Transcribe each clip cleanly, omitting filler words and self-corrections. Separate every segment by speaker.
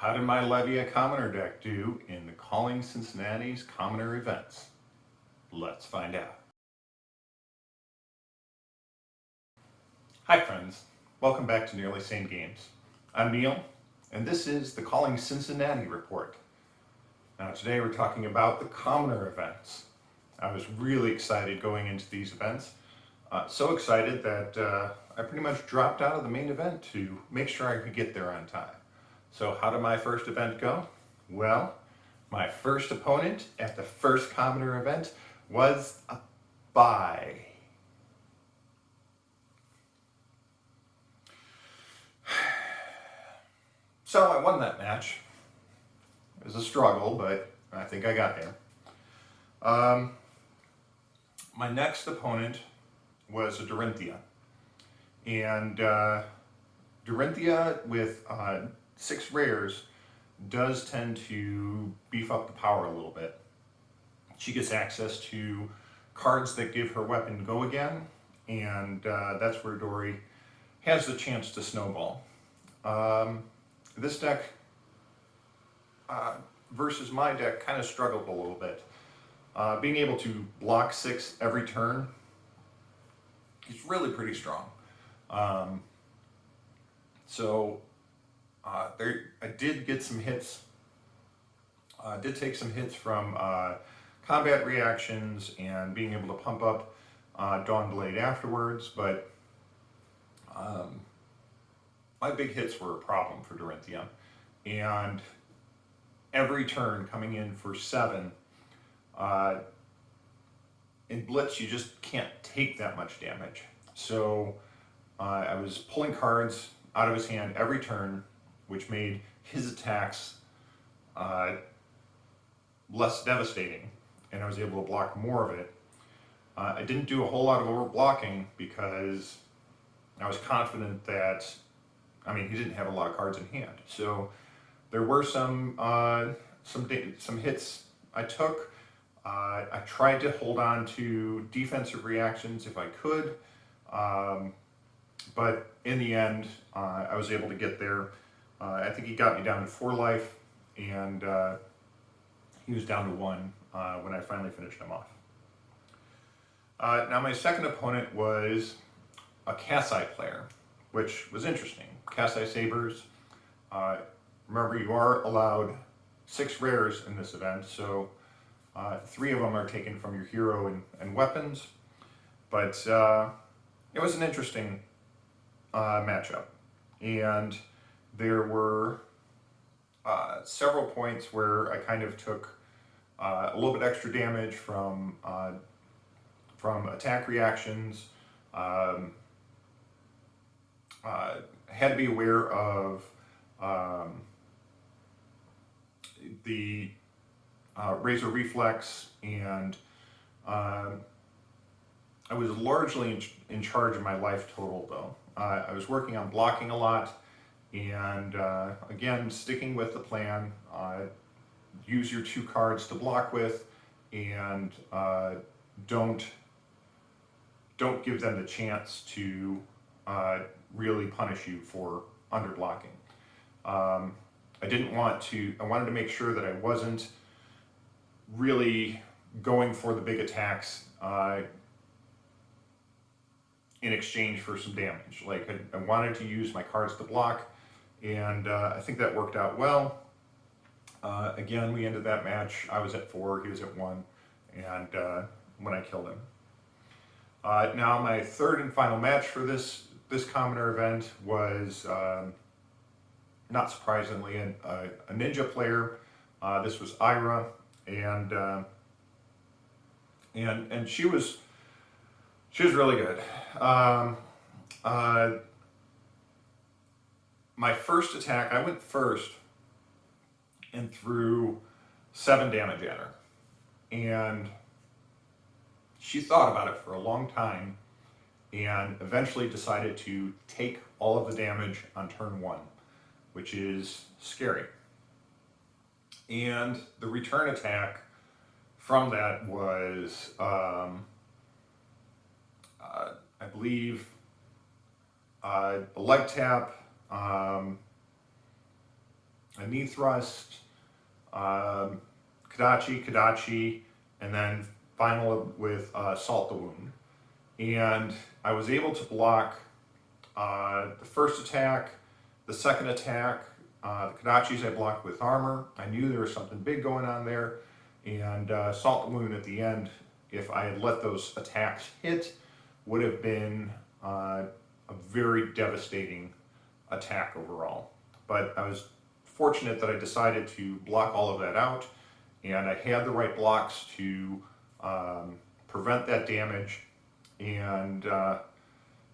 Speaker 1: How did my Levia Commoner deck do in the Calling Cincinnati's Commoner events? Let's find out. Hi friends, welcome back to Nearly Sane Games. I'm Neil, and this is the Calling Cincinnati report. Now today we're talking about the Commoner events. I was really excited going into these events. So excited that I pretty much dropped out of the main event to make sure I could get there on time. So how did my first event go? Well, my first opponent at the first Commoner event was a bye. So I won that match. It was a struggle, but I think I got there. My next opponent was a Dorinthia. And Dorinthia with 6 rares does tend to beef up the power a little bit. She gets access to cards that give her weapon go again, and that's where Dory has the chance to snowball. This deck versus my deck kind of struggled a little bit. Being able to block 6 every turn is really pretty strong. I did get some hits. Did take some hits from combat reactions and being able to pump up Dawn Blade afterwards, but my big hits were a problem for Dorinthia. And every turn coming in for 7, in Blitz you just can't take that much damage. So I was pulling cards out of his hand every turn, which made his attacks less devastating, and I was able to block more of it. I didn't do a whole lot of overblocking because I was confident that, he didn't have a lot of cards in hand. So there were some hits I took. I tried to hold on to defensive reactions if I could, but in the end, I was able to get there. I think he got me down to 4 life, and he was down to 1 when I finally finished him off. Now my second opponent was a Kasai player, which was interesting. Kasai Sabers, remember you are allowed 6 rares in this event, so 3 of them are taken from your hero and weapons, but it was an interesting matchup, and there were several points where I kind of took a little bit extra damage from attack reactions. Had to be aware of the Razor Reflex, and I was largely in charge of my life total though. I was working on blocking a lot, and again, sticking with the plan, use your 2 cards to block with, and don't give them the chance to really punish you for underblocking. I wanted to make sure that I wasn't really going for the big attacks in exchange for some damage. Like I wanted to use my cards to block, and I think that worked out well. Again, we ended that match. I was at 4, he was at 1, and when I killed him. Now my third and final match for this Commoner event was, not surprisingly, a ninja player. This was Ira, and she was really good. My first attack, I went first and threw 7 damage at her, and she thought about it for a long time and eventually decided to take all of the damage on turn 1, which is scary. And the return attack from that was, I believe, a leg tap, a knee thrust, Kadachi, and then final with Salt the Wound. And I was able to block the first attack, the second attack, the Kadachis I blocked with armor. I knew there was something big going on there. And Salt the Wound at the end, if I had let those attacks hit, would have been a very devastating attack overall. But I was fortunate that I decided to block all of that out, and I had the right blocks to prevent that damage. And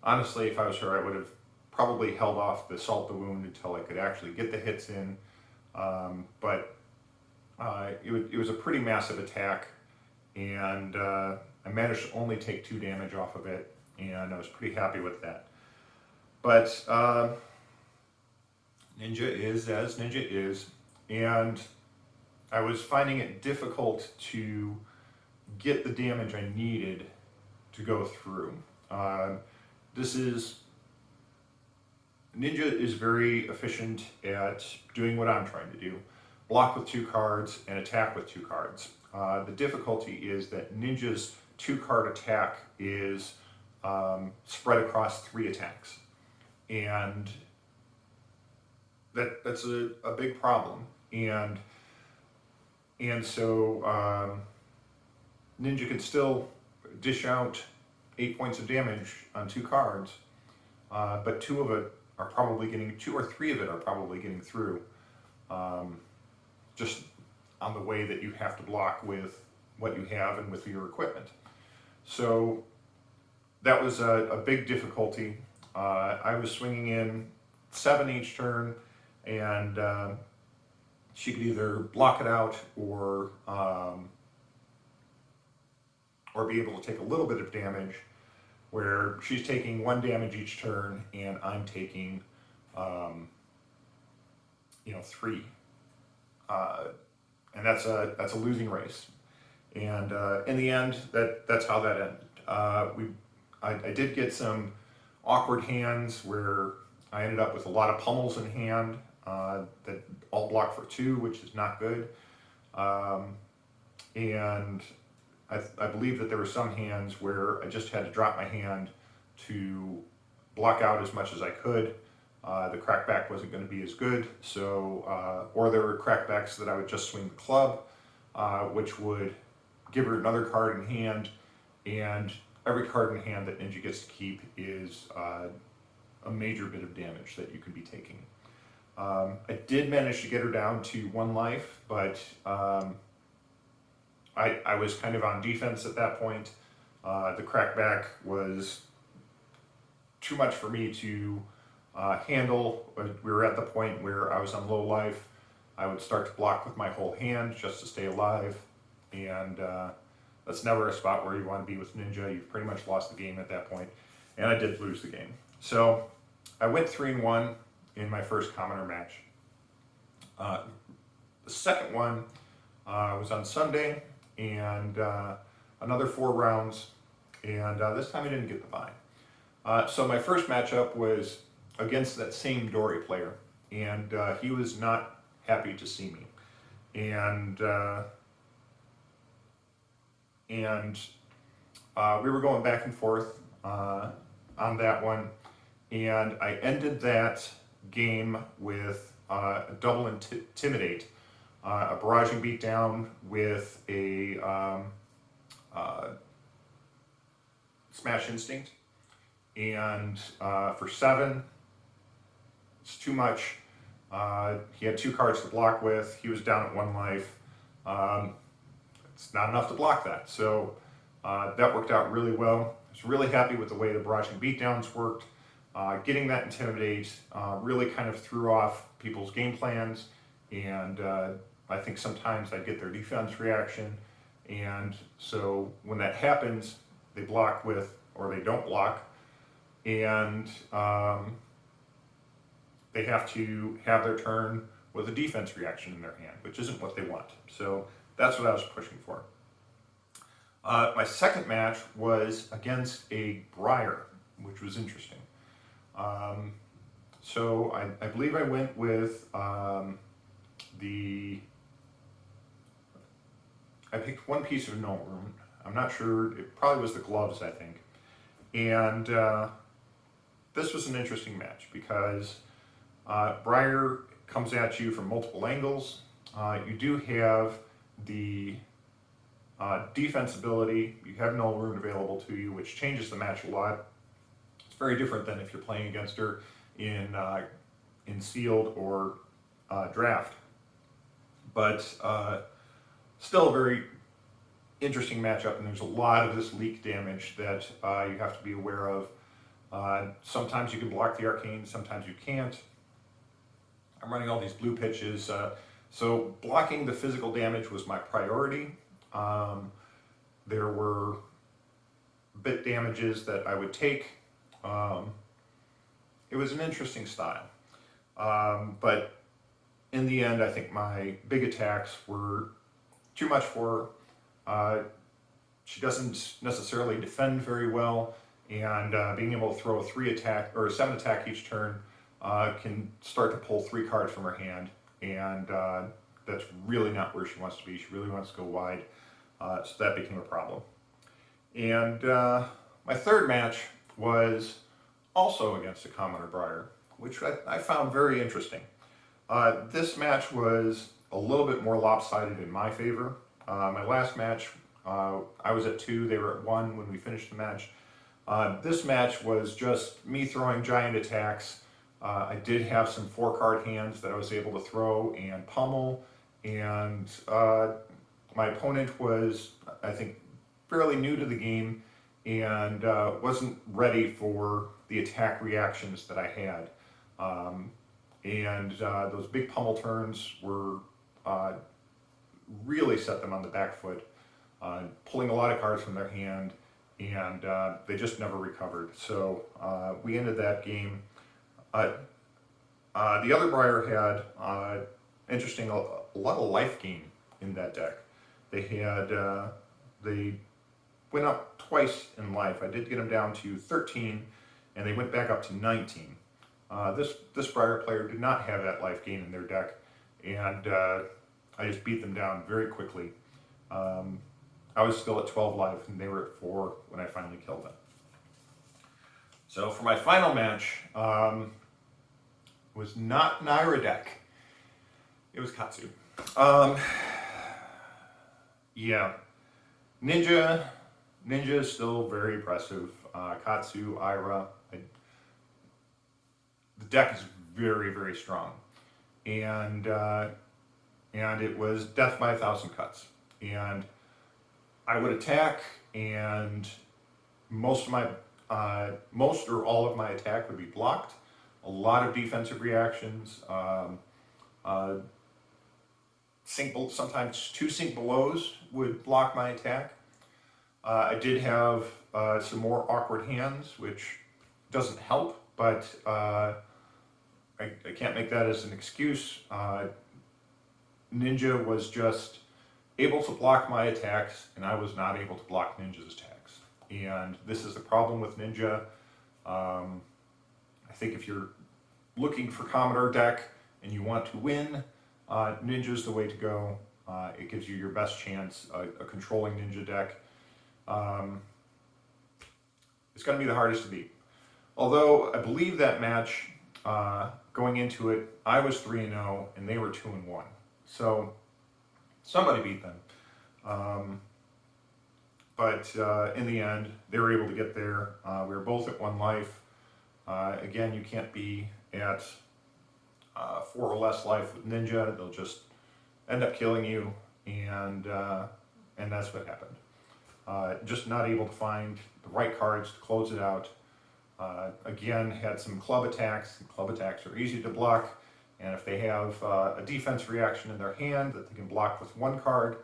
Speaker 1: honestly, if I was her, I would have probably held off the Salt the Wound until I could actually get the hits in. But it was a pretty massive attack, and I managed to only take 2 damage off of it, and I was pretty happy with that. But Ninja is as Ninja is, and I was finding it difficult to get the damage I needed to go through. Ninja is very efficient at doing what I'm trying to do. Block with 2 cards and attack with 2 cards. The difficulty is that Ninja's 2-card attack is spread across 3 attacks. And that's a big problem. And so Ninja can still dish out 8 points of damage on 2 cards, but 2 or 3 of it are probably getting through, just on the way that you have to block with what you have and with your equipment. So that was a big difficulty. I was swinging in 7 each turn, and she could either block it out or be able to take a little bit of damage, where she's taking 1 damage each turn and I'm taking 3, and that's a losing race. And in the end, that's how that ended. I did get some awkward hands where I ended up with a lot of pummels in hand that all block for 2, which is not good. And I believe that there were some hands where I just had to drop my hand to block out as much as I could. The crackback wasn't going to be as good, so or there were crackbacks that I would just swing the club, which would give her another card in hand, and every card in hand that Ninja gets to keep is a major bit of damage that you can be taking. I did manage to get her down to 1 life, but I was kind of on defense at that point. The crackback was too much for me to handle. We were at the point where I was on low life. I would start to block with my whole hand just to stay alive, and that's never a spot where you want to be with Ninja. You've pretty much lost the game at that point, and I did lose the game. So I went 3-1 in my first commoner match. The second one was on Sunday, and another 4 rounds, and this time I didn't get the bye. So my first matchup was against that same Dory player, and he was not happy to see me. And we were going back and forth on that one, and I ended that game with a double intimidate, a barraging beatdown with a smash instinct, and for 7, it's too much. He had 2 cards to block with. He was down at 1 life. It's not enough to block that, so that worked out really well. I was really happy with the way the barraging beatdowns worked. Getting that intimidate really kind of threw off people's game plans, and I think sometimes I get their defense reaction, and so when that happens, they block with, or they don't block, and they have to have their turn with a defense reaction in their hand, which isn't what they want. So that's what I was pushing for. My second match was against a Briar, which was interesting. So I believe I went with I picked one piece of no room. I'm not sure, it probably was the gloves, I think. And this was an interesting match because Breyer comes at you from multiple angles. You do have the defense ability. You have null rune available to you, which changes the match a lot. It's very different than if you're playing against her in sealed or draft. But still a very interesting matchup, and there's a lot of this leak damage that you have to be aware of. Sometimes you can block the arcane, sometimes you can't. I'm running all these blue pitches, so blocking the physical damage was my priority. There were bit damages that I would take. It was an interesting style, but in the end, I think my big attacks were too much for her. She doesn't necessarily defend very well, and being able to throw a 7 attack each turn can start to pull 3 cards from her hand, and that's really not where she wants to be. She really wants to go wide, so that became a problem. And my third match was also against a Commoner Briar, which I found very interesting. This match was a little bit more lopsided in my favor. My last match, I was at 2, they were at 1 when we finished the match. This match was just me throwing giant attacks. I did have some 4-card hands that I was able to throw and pummel, and my opponent was, I think, fairly new to the game and wasn't ready for the attack reactions that I had. Those big pummel turns were really set them on the back foot, pulling a lot of cards from their hand, and they just never recovered. So we ended that game. The other Briar had, interesting, a lot of life gain in that deck. They went up twice in life. I did get them down to 13, and they went back up to 19. This Briar player did not have that life gain in their deck, and I just beat them down very quickly. I was still at 12 life, and they were at 4 when I finally killed them. So for my final match, was not an Ira deck. It was Katsu. Yeah, Ninja is still very impressive. Katsu, Ira, the deck is very, very strong, and it was death by 1,000 cuts. And I would attack, and most or all of my attack would be blocked. A lot of defensive reactions. Sometimes 2 sink belows would block my attack. I did have some more awkward hands, which doesn't help, but I can't make that as an excuse. Ninja was just able to block my attacks, and I was not able to block Ninja's attacks. And this is the problem with Ninja. I think if you're looking for Commodore deck and you want to win, Ninja's the way to go. It gives you your best chance. A controlling Ninja deck. It's going to be the hardest to beat. Although I believe that match, going into it, I was 3-0 and they were 2-1. So somebody beat them. But in the end, they were able to get there. We were both at 1 life. Again, you can't be at 4 or less life with Ninja. They'll just end up killing you, and that's what happened. Just not able to find the right cards to close it out. Again, had some club attacks. Club attacks are easy to block, and if they have a defense reaction in their hand that they can block with 1 card,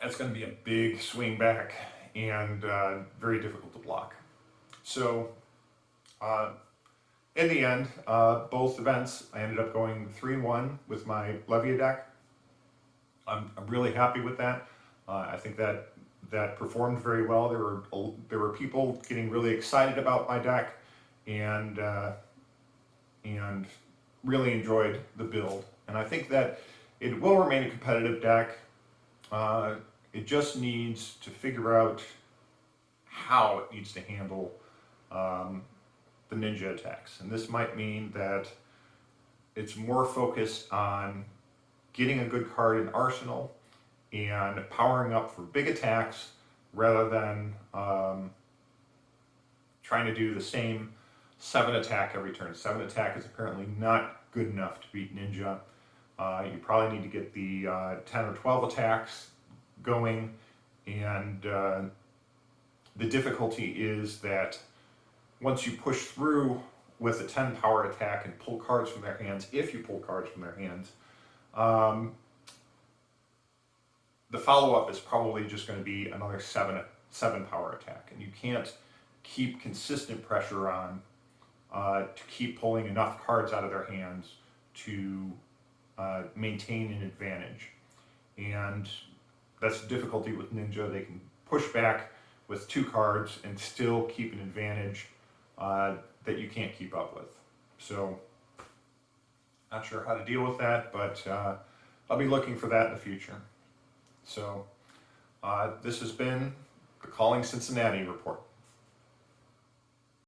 Speaker 1: that's going to be a big swing back and very difficult to block. So in the end, both events, I ended up going 3-1 with my Levia deck. I'm really happy with that. I think that performed very well. There were people getting really excited about my deck, and really enjoyed the build. And I think that it will remain a competitive deck. It just needs to figure out how it needs to handle the ninja attacks. And this might mean that it's more focused on getting a good card in arsenal and powering up for big attacks rather than trying to do the same 7 attack every turn. 7 attack is apparently not good enough to beat ninja. You probably need to get the 10 or 12 attacks going, and the difficulty is that once you push through with a 10 power attack and pull cards from their hands, if you pull cards from their hands, the follow-up is probably just going to be another 7 power attack, and you can't keep consistent pressure on to keep pulling enough cards out of their hands to maintain an advantage. And that's the difficulty with ninja. They can push back with 2 cards and still keep an advantage that you can't keep up with. So, not sure how to deal with that, but I'll be looking for that in the future. So, this has been the Calling Cincinnati report.